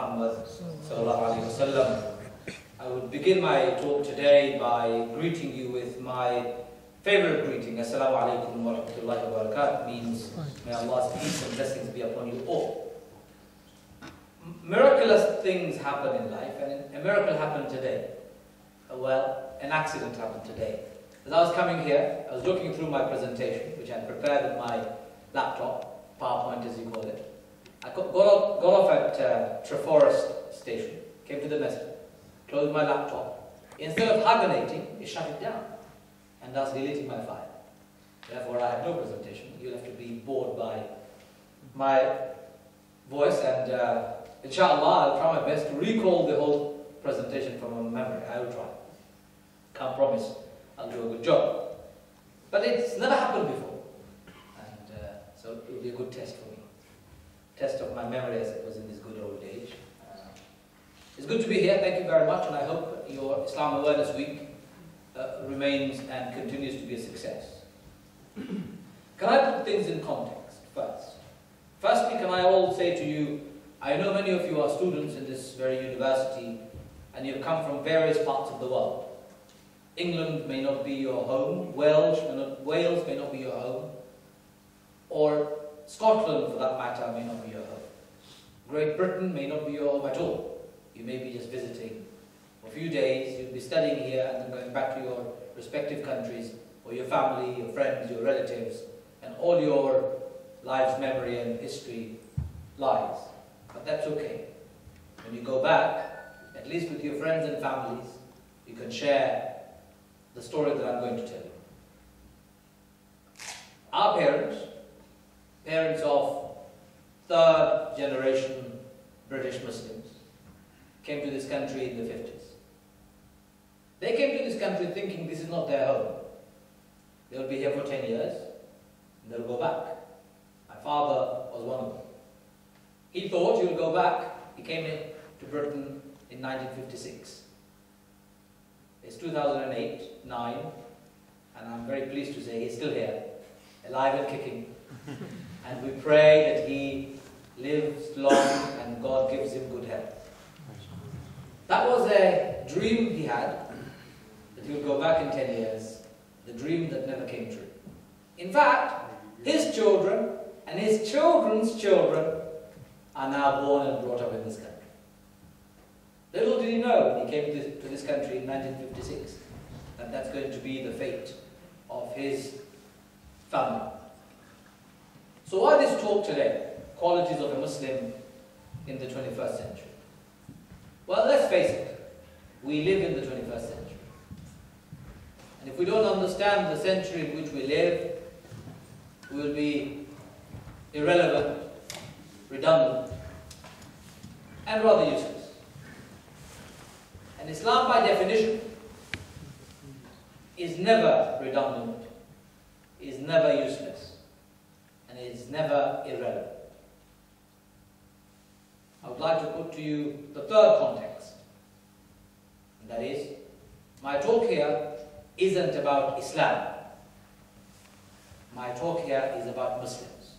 Muhammad sallallahu alaihi wasallam. I would begin my talk today by greeting you with my favorite greeting. Assalamu alaikum wa rahmatullahi wa barakatuh means may Allah's peace and blessings be upon you all. Miraculous things happen in life, and a miracle happened today. Well, an accident happened today. As I was coming here, I was looking through my presentation, which I had prepared with my laptop, PowerPoint as you call it. I got off at Treforest station, came to the masjid, closed my laptop. Instead of hibernating, it shut it down, and thus deleting my file. Therefore, I had no presentation. You'll have to be bored by my voice, and inshallah, I'll try my best to recall the whole presentation from my memory. I will try. Can't promise I'll do a good job. But it's never happened before, and so it will be a good test for me. Test of my memory as it was in this good old age. It's good to be here. Thank you very much, and I hope your Islam Awareness Week remains and continues to be a success. Can I put things in context first? Firstly, can I all say to you, I know many of you are students in this very university, and you've come from various parts of the world. England may not be your home, Wales may not be your home, or Scotland, for that matter, may not be your home. Great Britain may not be your home at all. You may be just visiting for a few days, you'll be studying here and then going back to your respective countries, or your family, your friends, your relatives, and all your life's memory and history lies. But that's okay. When you go back, at least with your friends and families, you can share the story that I'm going to tell you. Our parents of third generation British Muslims, came to this country in the 50s. They came to this country thinking this is not their home. They'll be here for 10 years, and they'll go back. My father was one of them. He thought he'll go back. He came to Britain in 1956. It's 2008, 9, and I'm very pleased to say he's still here, alive and kicking. And we pray that he lives long and God gives him good health. That was a dream he had, that he would go back in 10 years, the dream that never came true. In fact, his children and his children's children are now born and brought up in this country. Little did he know when he came to this country in 1956 that that's going to be the fate of his family. So why this talk today? Qualities of a Muslim in the 21st century. Well, let's face it, we live in the 21st century. And if we don't understand the century in which we live, we will be irrelevant, redundant, and rather useless. And Islam, by definition, is never redundant, is never useless, and is never irrelevant. I would like to put to you the third context, and that is, my talk here isn't about Islam. My talk here is about Muslims.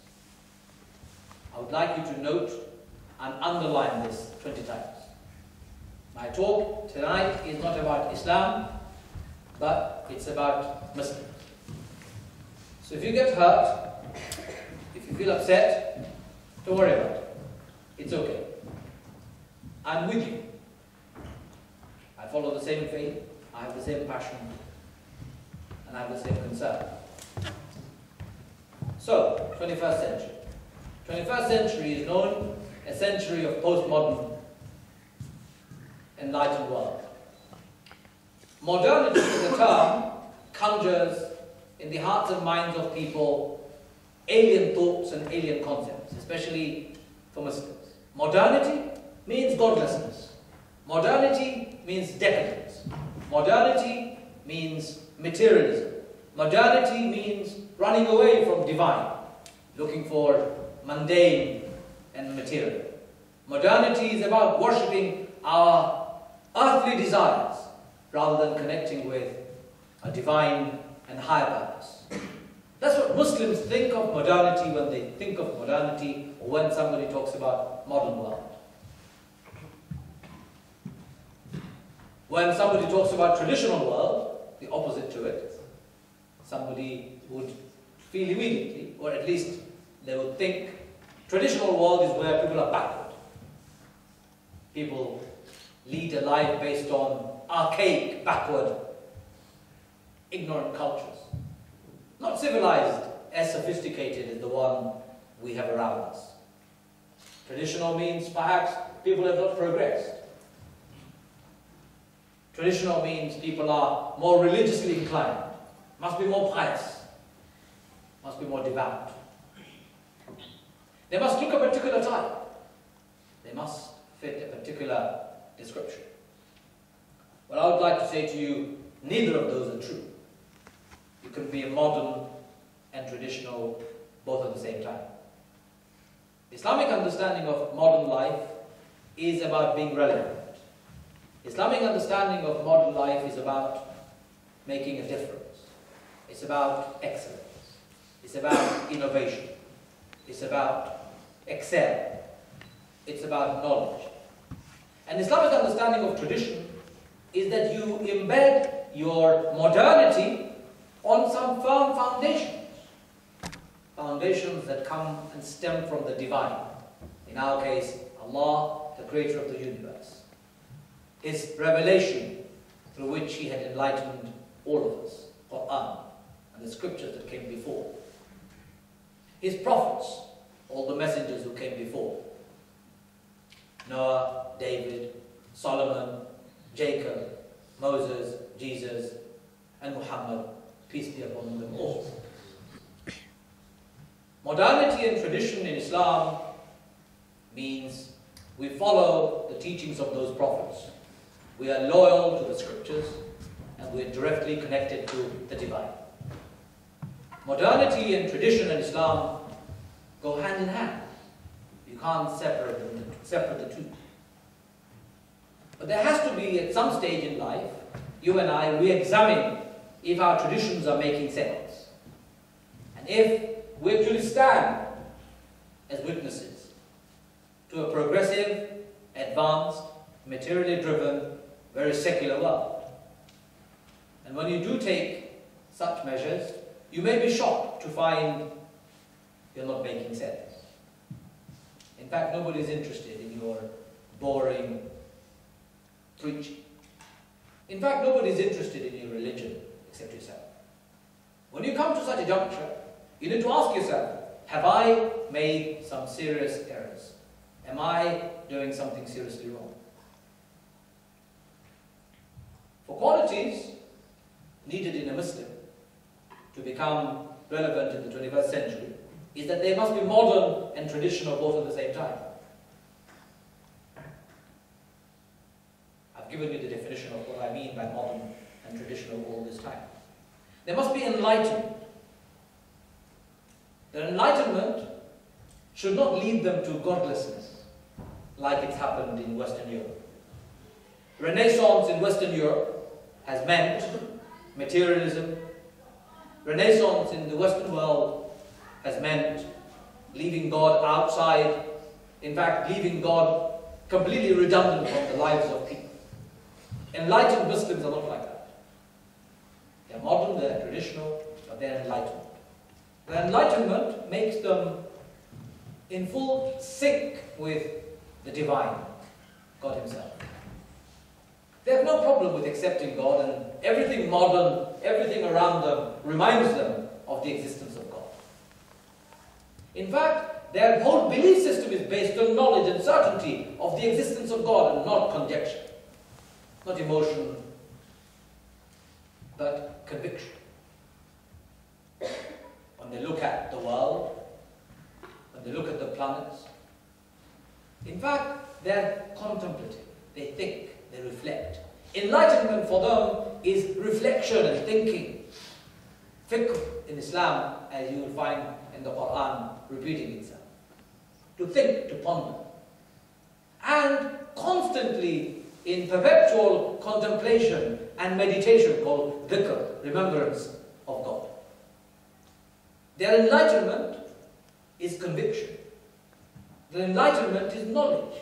I would like you to note and underline this 20 times. My talk tonight is not about Islam, but it's about Muslims. So if you get hurt, if you feel upset, don't worry about it. It's okay. I'm with you. I follow the same faith, I have the same passion, and I have the same concern. So, 21st century. 21st century is known a century of postmodern enlightened world. Modernity as a term conjures in the hearts and minds of people alien thoughts and alien concepts, especially for Muslims. Modernity means godlessness. Modernity means decadence. Modernity means materialism. Modernity means running away from divine, looking for mundane and material. Modernity is about worshipping our earthly desires rather than connecting with a divine and higher purpose. That's what Muslims think of modernity when they think of modernity, or when somebody talks about modern world. When somebody talks about traditional world, the opposite to it, somebody would feel immediately, or at least they would think, traditional world is where people are backward. People lead a life based on archaic, backward, ignorant cultures. Not civilized, as sophisticated as the one we have around us. Traditional means perhaps people have not progressed. Traditional means people are more religiously inclined, must be more pious, must be more devout. They must look a particular type. They must fit a particular description. Well, I would like to say to you, neither of those are true. You can be a modern and traditional both at the same time. The Islamic understanding of modern life is about being relevant. Islamic understanding of modern life is about making a difference. It's about excellence. It's about innovation. It's about excel. It's about knowledge. And Islamic understanding of tradition is that you embed your modernity on some firm foundations. Foundations that come and stem from the divine. In our case, Allah, the creator of the universe. His revelation through which He had enlightened all of us, Quran, and the scriptures that came before. His prophets, all the messengers who came before. Noah, David, Solomon, Jacob, Moses, Jesus, and Muhammad, peace be upon them all. Modernity and tradition in Islam means we follow the teachings of those prophets. We are loyal to the scriptures and we are directly connected to the divine. Modernity and tradition in Islam go hand in hand. You can't separate the two. But there has to be, at some stage in life, you and I re-examine if our traditions are making sense. And if we actually stand as witnesses to a progressive, advanced, materially driven, very secular world. And when you do take such measures, you may be shocked to find you're not making sense. In fact, nobody is interested in your boring preaching. In fact, nobody is interested in your religion except yourself. When you come to such a juncture, you need to ask yourself, have I made some serious errors? Am I doing something seriously wrong? For qualities needed in a Muslim to become relevant in the 21st century is that they must be modern and traditional both at the same time. I've given you the definition of what I mean by modern and traditional all this time. They must be enlightened. Their enlightenment should not lead them to godlessness, like it's happened in Western Europe. Renaissance in Western Europe has meant materialism. Renaissance in the Western world has meant leaving God outside, in fact, leaving God completely redundant from the lives of people. Enlightened Muslims are not like that. They're modern, they're traditional, but they're enlightened. The enlightenment makes them in full sync with the divine, God Himself. They have no problem with accepting God, and everything modern, everything around them reminds them of the existence of God. In fact, their whole belief system is based on knowledge and certainty of the existence of God and not conjecture, not emotion, but conviction. When they look at the world, when they look at the planets, in fact, they're contemplative, they think, they reflect. Enlightenment for them is reflection and thinking. Fiqh in Islam, as you will find in the Quran, repeating itself. To think, to ponder. And constantly in perpetual contemplation and meditation called dhikr, remembrance of God. Their enlightenment is conviction. Their enlightenment is knowledge.